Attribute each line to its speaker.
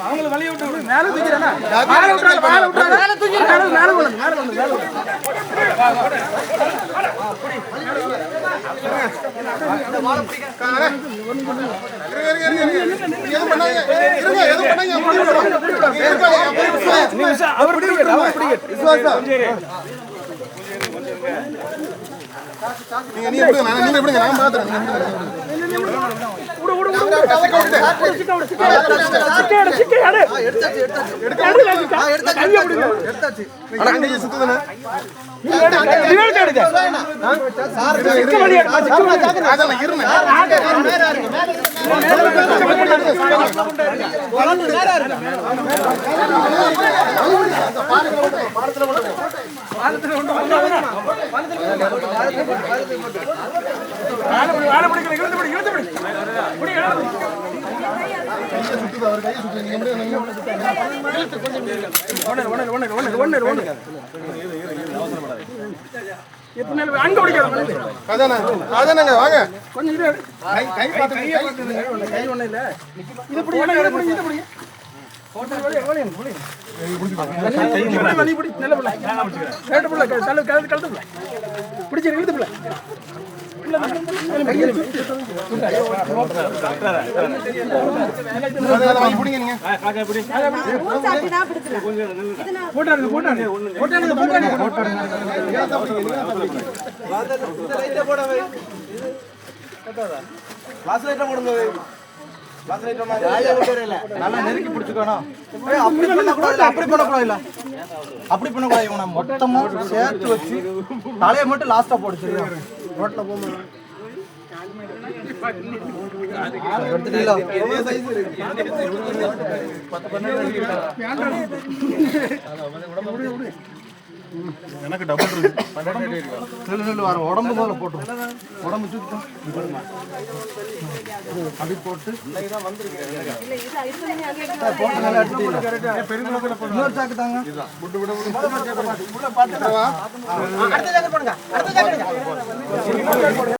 Speaker 1: அவங்களை வழிய விட்டு மேல தூக்கிறேன்னா மேல விட்டுறாங்க மேல விட்டுறாங்க மேல தூக்கி மேல மேல கொண்டு மேல கொண்டு மேல அவர் விசுவாசம் நீங்க எப்படிங்க நான் பாத்துறேன் நல்லா நெருக்கி பிடிச்சுக்கணும். அப்படி பண்ணக்கூடாது, அப்படி பண்ணக்கூடாது. மொத்தமா சேர்த்து வச்சு தலையை மட்டும் லாஸ்டா போடுச்சு. ரோட்ல போகும்போது எனக்கு டபுள் இருக்கு. வர உடம்பு போல போட்டு உடம்பு சுத்தம் அப்படி போட்டு இன்னொரு சாக்கு தாங்க.